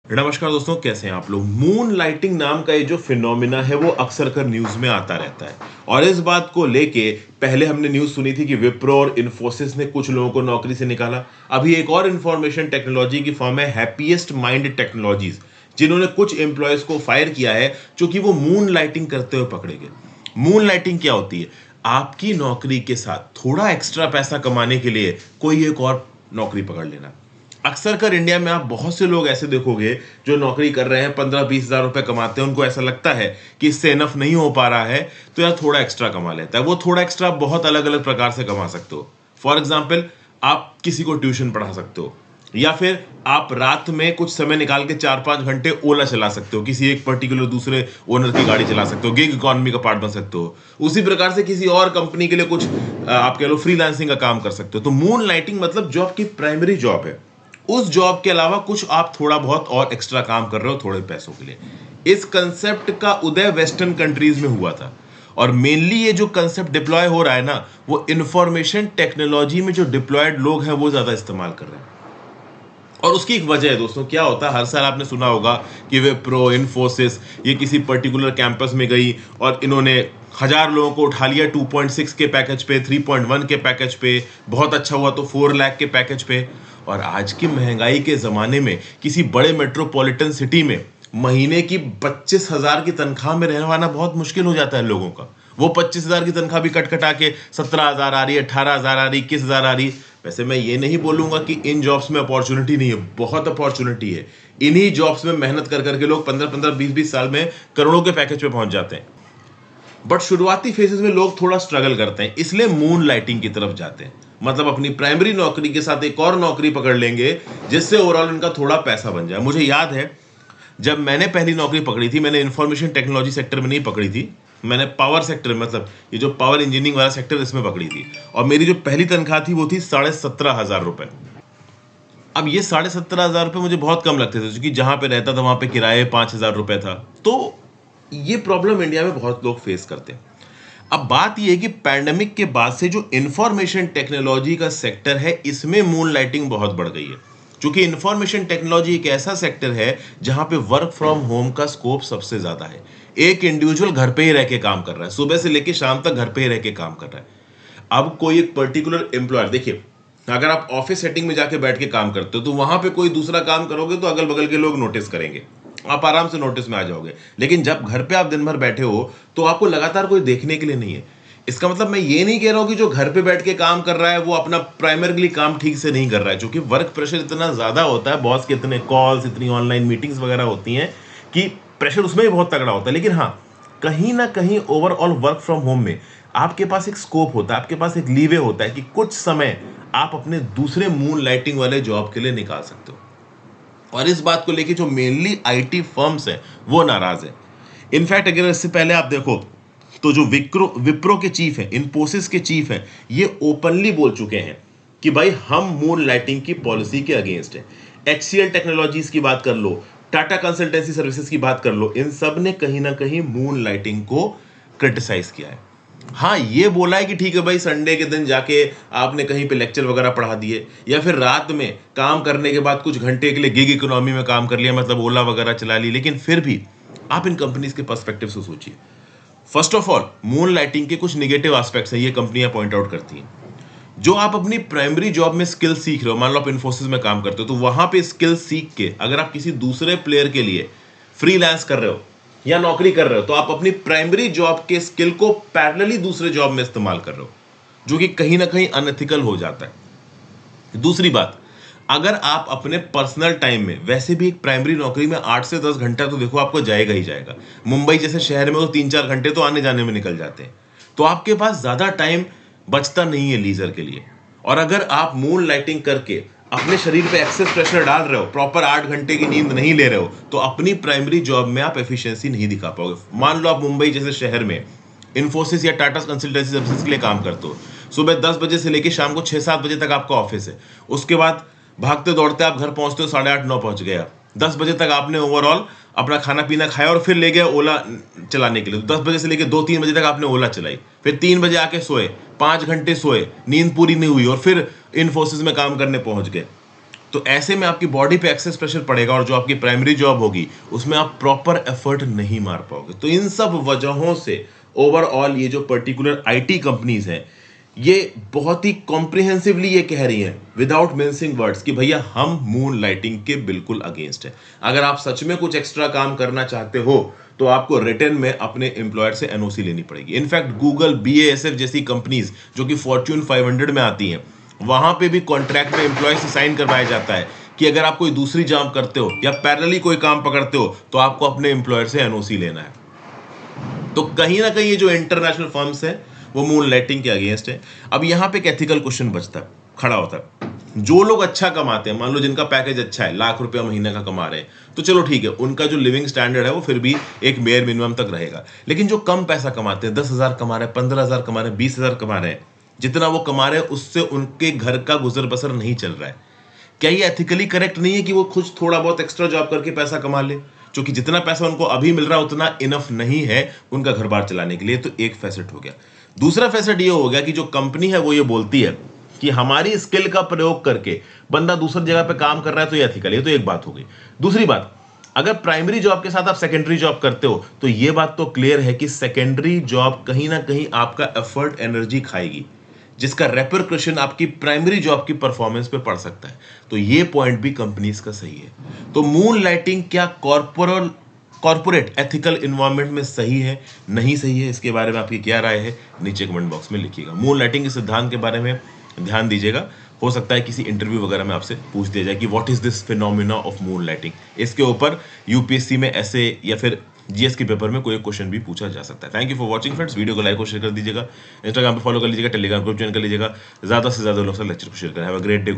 नमस्कार दोस्तों, कैसे हैं आप लोग। मून लाइटिंग नाम का ये जो फिनोमिना है वो अक्सर कर न्यूज में आता रहता है और इस बात को लेके पहले हमने न्यूज सुनी थी कि विप्रो और इन्फोसिस ने कुछ लोगों को नौकरी से निकाला। अभी एक और इंफॉर्मेशन टेक्नोलॉजी की फर्म है हैप्पीएस्ट माइंड टेक्नोलॉजीज, जिन्होंने कुछ एम्प्लॉयज को फायर किया है क्योंकि वो मून लाइटिंग करते हुए पकड़े गए। मून लाइटिंग क्या होती है? आपकी नौकरी के साथ थोड़ा एक्स्ट्रा पैसा कमाने के लिए कोई एक और नौकरी पकड़ लेना। अक्सर कर इंडिया में आप बहुत से लोग ऐसे देखोगे जो नौकरी कर रहे हैं, 15-20 हज़ार रुपए कमाते हैं, उनको ऐसा लगता है कि इससे इनफ नहीं हो पा रहा है तो यार थोड़ा एक्स्ट्रा कमा लेता है। वो थोड़ा एक्स्ट्रा बहुत अलग अलग प्रकार से कमा सकते हो। फॉर एग्जाम्पल, आप किसी को ट्यूशन पढ़ा सकते हो, या फिर आप रात में कुछ समय निकाल के 4-5 घंटे ओला चला सकते हो, किसी एक पर्टिकुलर दूसरे ओनर की गाड़ी चला सकते हो, गिग इकोनॉमी का पार्ट बन सकते हो। उसी प्रकार से किसी और कंपनी के लिए कुछ आप कह लो फ्रीलांसिंग का काम कर सकते हो। तो मून लाइटिंग मतलब जो आपकी प्राइमरी जॉब है, उस जॉब के अलावा कुछ आप थोड़ा बहुत और एक्स्ट्रा काम कर रहे हो थोड़े पैसों के लिए। इस कंसेप्ट का उदय वेस्टर्न कंट्रीज में हुआ था और मेनली ये जो कंसेप्ट डिप्लॉय हो रहा है ना, वो इंफॉर्मेशन टेक्नोलॉजी में जो डिप्लॉयड लोग हैं वो ज्यादा इस्तेमाल कर रहे हैं। और उसकी एक वजह है दोस्तों। क्या होता है, हर साल आपने सुना होगा कि विप्रो, इन्फोसिस ये किसी पर्टिकुलर कैंपस में गई और इन्होंने 1000 लोगों को उठा लिया 2.6 के पैकेज पे, 3.1 के पैकेज पे, बहुत अच्छा हुआ तो 4 लाख के पैकेज पे। और आज की महंगाई के ज़माने में किसी बड़े मेट्रोपॉलिटन सिटी में महीने की 25,000 की तनख्वाह में रहना बहुत मुश्किल हो जाता है लोगों का। वो 25,000 की तनख्वाह भी कट कटा के 17,000 आ रही है, 18,000 आ रही, 21,000 आ रही। वैसे मैं ये नहीं बोलूंगा कि इन जॉब्स में अपॉर्चुनिटी नहीं है, बहुत अपॉर्चुनिटी है। इन्हीं जॉब्स में मेहनत कर करके लोग 15-15, 20-20 साल में करोड़ों के पैकेज पे पहुंच जाते हैं। बट शुरुआती फेजेस में लोग थोड़ा स्ट्रगल करते हैं, इसलिए मून लाइटिंग की तरफ जाते हैं। मतलब अपनी प्राइमरी नौकरी के साथ एक और नौकरी पकड़ लेंगे जिससे ओवरऑल इनका थोड़ा पैसा बन जाए। मुझे याद है जब मैंने पहली नौकरी पकड़ी थी, मैंने इंफॉर्मेशन टेक्नोलॉजी सेक्टर में नहीं पकड़ी थी, मैंने पावर सेक्टर, मतलब ये जो पावर इंजीनियरिंग वाला सेक्टर, इसमें पकड़ी थी। और मेरी जो पहली तनख्वाह थी वो थी 17,500 रुपए। अब ये 17,500 रुपए मुझे बहुत कम लगते थे क्योंकि जहां पे रहता था वहां पे किराए 5,000 रुपए था। तो ये प्रॉब्लम इंडिया में बहुत लोग फेस करते हैं। अब बात यह है कि पैंडेमिक के बाद से जो इंफॉर्मेशन टेक्नोलॉजी का सेक्टर है, इसमें मून लाइटिंग बहुत बढ़ गई है। क्योंकि इंफॉर्मेशन टेक्नोलॉजी एक ऐसा सेक्टर है जहां पे वर्क फ्रॉम होम का स्कोप सबसे ज्यादा है। एक इंडिविजुअल घर पे ही रह के काम कर रहा है, सुबह से लेकर शाम तक घर पे ही रह के काम कर रहा है। अब कोई एक पर्टिकुलर एम्प्लॉयर, देखिए, अगर आप ऑफिस सेटिंग में जाके बैठ के काम करते हो तो वहां पे कोई दूसरा काम करोगे तो अगल बगल के लोग नोटिस करेंगे, आप आराम से नोटिस में आ जाओगे। लेकिन जब घर पे आप दिन भर बैठे हो तो आपको लगातार कोई देखने के लिए नहीं है। इसका मतलब मैं ये नहीं कह रहा हूं कि जो घर पे बैठ के काम कर रहा है वो अपना प्राइमरीली काम ठीक से नहीं कर रहा है, क्योंकि वर्क प्रेशर इतना ज्यादा होता है, बॉस के इतने कॉल्स, इतनी ऑनलाइन मीटिंग्स वगैरह होती हैं कि प्रेशर उसमें भी बहुत तगड़ा होता है। लेकिन हाँ, कहीं ना कहीं ओवरऑल वर्क फ्रॉम होम में आपके पास एक स्कोप होता है, आपके पास एक लीवे होता है कि कुछ समय आप अपने दूसरे मून लाइटिंग वाले जॉब के लिए निकाल सकते हो। और इस बात को लेके जो मेनली आईटी फर्म्स हैं वो नाराज है। इनफैक्ट अगर इससे पहले आप देखो तो जो विप्रो के चीफ हैं, इन्फोसिस के चीफ हैं, ये ओपनली बोल चुके हैं कि भाई हम मून लाइटिंग की पॉलिसी के अगेंस्ट हैं। एचसीएल टेक्नोलॉजीज की बात कर लो, टाटा कंसल्टेंसी सर्विसेज की बात कर लो, इन सब ने कहीं ना कहीं मून लाइटिंग को क्रिटिसाइज किया है। हाँ, ये बोला है कि ठीक है भाई, संडे के दिन जाके आपने कहीं पे लेक्चर वगैरह पढ़ा दिए, या फिर रात में काम करने के बाद कुछ घंटे के लिए गिग इकोनॉमी में काम कर लिया, मतलब ओला वगैरह चला ली। लेकिन फिर भी आप इन कंपनीज के पर्सपेक्टिव से सोचिए। First of all, moon lighting के कुछ निगेटिव एस्पेक्ट्स हैं, ये कंपनियां पॉइंट आउट करती हैं। जो आप अपनी प्राइमरी जॉब में स्किल सीख रहे हो, मान लो आप इन्फोसिस में काम करते हो, तो वहां पे स्किल सीख के अगर आप किसी दूसरे प्लेयर के लिए फ्रीलांस कर रहे हो या नौकरी कर रहे हो, तो आप अपनी प्राइमरी जॉब के स्किल को पैरेलली दूसरे जॉब में इस्तेमाल कर रहे हो, जो कि कहीं ना कहीं अनएथिकल हो जाता है। दूसरी बात, अगर आप अपने पर्सनल टाइम में, वैसे भी एक प्राइमरी नौकरी में 8 से 10 घंटा तो देखो आपको जाएगा ही जाएगा। मुंबई जैसे शहर में तो 3-4 घंटे तो आने जाने में निकल जाते हैं। तो आपके पास ज्यादा टाइम बचता नहीं है लीजर के लिए। और अगर आप मून लाइटिंग करके अपने शरीर पे एक्सेस प्रेशर डाल रहे हो, प्रॉपर 8 घंटे की नींद नहीं ले रहे हो, तो अपनी प्राइमरी जॉब में आप एफिशिएंसी नहीं दिखा पाओगे। मान लो आप मुंबई जैसे शहर में इन्फोसिस या टाटा कंसल्टेंसी सर्विसेज के लिए काम करते हो, सुबह 10 बजे से लेकर शाम को 6-7 बजे तक आपका ऑफिस है, उसके बाद भागते दौड़ते आप घर पहुंचते हो 8:30-9 पहुंच गया, 10 बजे तक आपने ओवरऑल अपना खाना पीना खाया और फिर ले गए ओला चलाने के लिए। 10 बजे से लेकर 2-3 बजे तक आपने ओला चलाई, फिर 3 बजे आके सोए, 5 घंटे सोए, नींद पूरी नहीं हुई और फिर इन्फोसिस में काम करने पहुंच गए। तो ऐसे में आपकी बॉडी पे एक्सेस प्रेशर पड़ेगा और जो आपकी प्राइमरी जॉब होगी उसमें आप प्रॉपर एफर्ट नहीं मार पाओगे। तो इन सब वजहों से ओवरऑल ये जो पर्टिकुलर आईटी कंपनीज हैं ये बहुत ही कॉम्प्रिहेंसिवली ये कह रही हैं विदाउट मेंशनिंग वर्ड्स कि भैया हम मून लाइटिंग के बिल्कुल अगेंस्ट है। अगर आप सच में कुछ एक्स्ट्रा काम करना चाहते हो तो आपको रिटर्न में अपने एम्प्लॉयर से एनओसी लेनी पड़ेगी। इनफैक्ट गूगल, बीएएसएफ जैसी कंपनीज जो कि फॉर्च्यून 500 में आती हैं, वहां पे भी कॉन्ट्रैक्ट में एम्प्लॉय से साइन करवाया जाता है कि अगर आप कोई दूसरी जॉब करते हो या पैरेलली कोई काम पकड़ते हो तो आपको अपने एम्प्लॉयर से एनओसी लेना है। तो कहीं ना कहीं ये जो इंटरनेशनल फर्म्स हैं वो मून लाइटिंग के अगेंस्ट है। अब यहाँ पे एक एथिकल क्वेश्चन बचता है, खड़ा होता है। जो लोग अच्छा कमाते हैं, मान लो जिनका पैकेज अच्छा है, लाख रुपया महीने का कमा रहे हैं, तो चलो ठीक है, उनका जो लिविंग स्टैंडर्ड है वो फिर भी एक बेयर मिनिमम तक रहेगा। लेकिन जो कम पैसा कमाते हैं, 10,000 कमा रहे हैं, 15,000 कमा रहे हैं, 20,000 कमा रहे हैं, जितना वो कमा रहे हैं उससे उनके घर का गुजर बसर नहीं चल रहा है। क्या ये एथिकली करेक्ट नहीं है कि वो खुद थोड़ा बहुत एक्स्ट्रा जॉब करके पैसा कमा ले, क्योंकि जितना पैसा उनको अभी मिल रहा है उतना इनफ नहीं है उनका घर बार चलाने के लिए? तो एक फैसेट हो गया। दूसरा फैसेट ये हो गया कि जो कंपनी है वो ये बोलती है कि हमारी स्किल का प्रयोग करके बंदा दूसरी जगह पे काम कर रहा है तो ये एथिकल है। तो एक बात हो गई। दूसरी बात, अगर प्राइमरी जॉब के साथ आप सेकेंडरी जॉब करते हो तो ये बात तो क्लियर है कि सेकेंडरी जॉब कहीं ना कहीं आपका एफर्ट, एनर्जी खाएगी, जिसका रेपरकशन आपकी प्राइमरी जॉब की परफॉर्मेंस पे पड़ सकता है। तो ये पॉइंट भी कंपनीज का सही है। तो मून लाइटिंग क्या कॉर्पोरेट एथिकल एनवायरनमेंट में सही है, नहीं सही है, इसके बारे में आपकी क्या राय है नीचे कमेंट बॉक्स में लिखिएगा। मून लाइटिंग के सिद्धांत के बारे में ध्यान दीजिएगा। हो सकता है किसी इंटरव्यू वगैरह में आपसे पूछ दिया जाए कि what is this phenomena of moon lighting. इसके ऊपर यूपीएससी में ऐसे या फिर जीएस के पेपर में कोई क्वेश्चन भी पूछा जा सकता है। Thank you for watching friends. Video को लाइक और शेयर कर दीजिएगा। इंस्टाग्राम पे फॉलो कर लीजिएगा, टेलीग्राम ग्रुप ज्वाइन कर लीजिएगा। ज्यादा से ज्यादा लोग लेक्चर को शेयर करें। Have a great day.